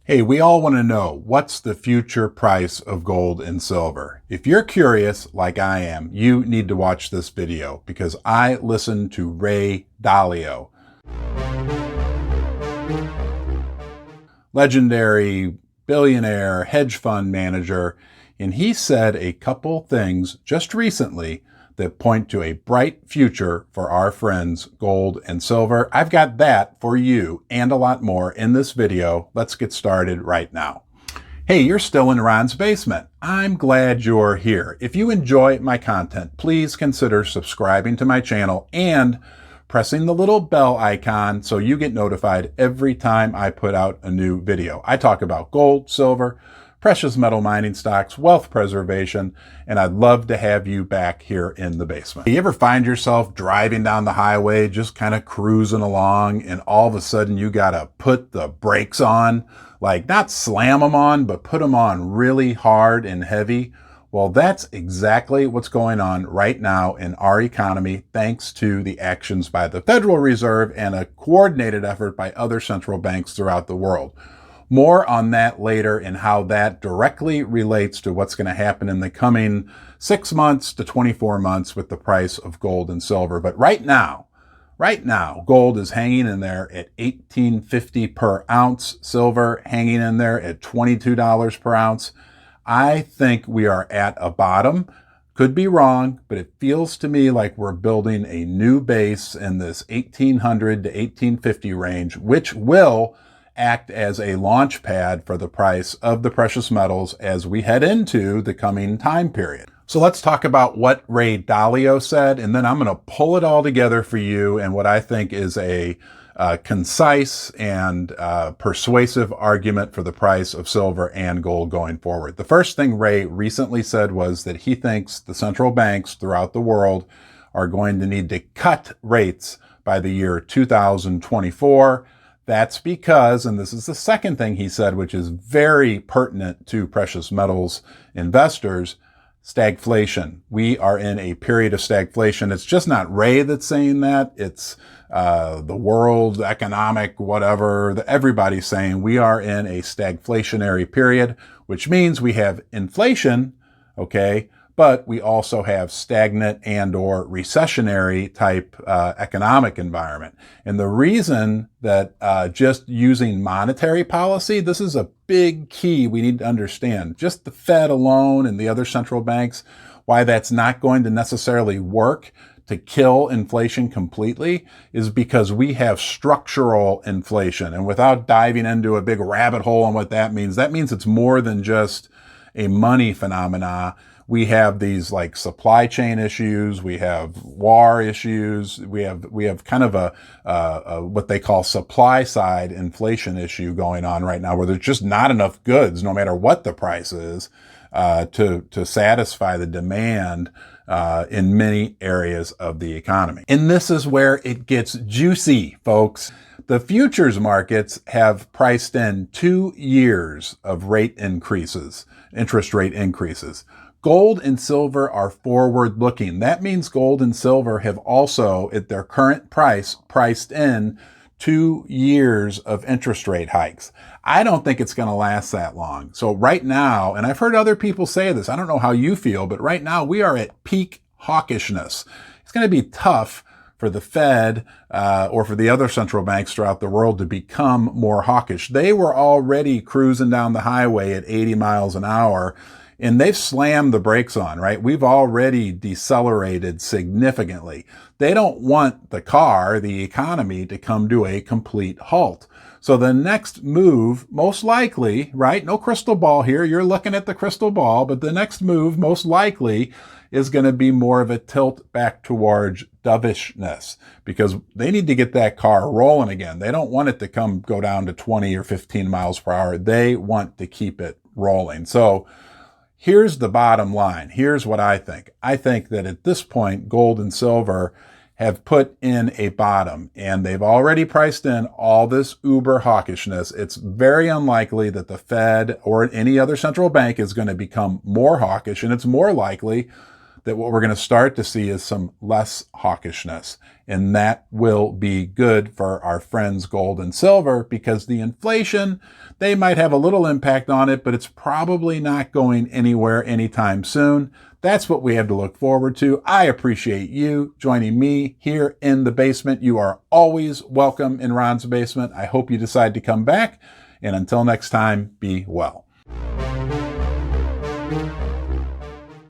Hey, we all want to know, what's the future price of gold and silver? If you're curious, like I am, you need to watch this video because I listened to Ray Dalio, legendary billionaire hedge fund manager, and he said a couple things just recently that point to a bright future for our friends gold and silver. I've got that for you and a lot more in this video. Let's get started right now. Hey, you're still in Ron's basement. I'm glad you're here. If you enjoy my content, please consider subscribing to my channel and pressing the little bell icon so you get notified every time I put out a new video. I talk about gold, silver, precious metal mining stocks, wealth preservation, and I'd love to have you back here in the basement. You ever find yourself driving down the highway, just kind of cruising along, and all of a sudden you gotta put the brakes on? Like, not slam them on, but put them on really hard and heavy. Well, that's exactly what's going on right now in our economy, thanks to the actions by the Federal Reserve and a coordinated effort by other central banks throughout the world. More on that later and how that directly relates to what's going to happen in the coming 6 months to 24 months with the price of gold and silver. But right now, gold is hanging in there at $18.50 per ounce, silver hanging in there at $22 per ounce. I think we are at a bottom. Could be wrong, but it feels to me like we're building a new base in this 1800 to 1850 range, which will act as a launch pad for the price of the precious metals as we head into the coming time period. So let's talk about what Ray Dalio said, and then I'm going to pull it all together for you and what I think is a concise and persuasive argument for the price of silver and gold going forward. The first thing Ray recently said was that he thinks the central banks throughout the world are going to need to cut rates by the year 2024. That's because, and this is the second thing he said, which is very pertinent to precious metals investors, stagflation. We are in a period of stagflation. It's just not Ray that's saying that. It's the world economic, whatever, everybody's saying we are in a stagflationary period, which means we have inflation, okay, but we also have stagnant and or recessionary type economic environment. And the reason that just using monetary policy, this is a big key we need to understand. Just the Fed alone and the other central banks, why that's not going to necessarily work to kill inflation completely is because we have structural inflation. And without diving into a big rabbit hole on what that means it's more than just a money phenomena. We have these like supply chain issues, we have war issues, we have kind of a what they call supply side inflation issue going on right now, where there's just not enough goods, no matter what the price is, to satisfy the demand in many areas of the economy. And this is where it gets juicy, folks. The futures markets have priced in 2 years of interest rate increases. Gold and silver are forward looking. That means gold and silver have also, at their current price, priced in 2 years of interest rate hikes. I don't think it's going to last that long. So right now, and I've heard other people say this, I don't know how you feel, but right now we are at peak hawkishness. It's going to be tough for the Fed or for the other central banks throughout the world to become more hawkish. They were already cruising down the highway at 80 miles an hour, and they've slammed the brakes on, right? We've already decelerated significantly. They don't want the economy, to come to a complete halt. So the next move, most likely, right? No crystal ball here. You're looking at the crystal ball, but the next move, most likely, is going to be more of a tilt back towards dovishness, because they need to get that car rolling again. They don't want it to go down to 20 or 15 miles per hour. They want to keep it rolling. So here's the bottom line. Here's what I think. I think that at this point, gold and silver have put in a bottom, and they've already priced in all this uber hawkishness. It's very unlikely that the Fed or any other central bank is going to become more hawkish, and it's more likely that what we're going to start to see is some less hawkishness. And that will be good for our friends gold and silver, because the inflation, they might have a little impact on it, but it's probably not going anywhere anytime soon. That's what we have to look forward to. I appreciate you joining me here in the basement. You are always welcome in Ron's basement. I hope you decide to come back. And until next time, be well.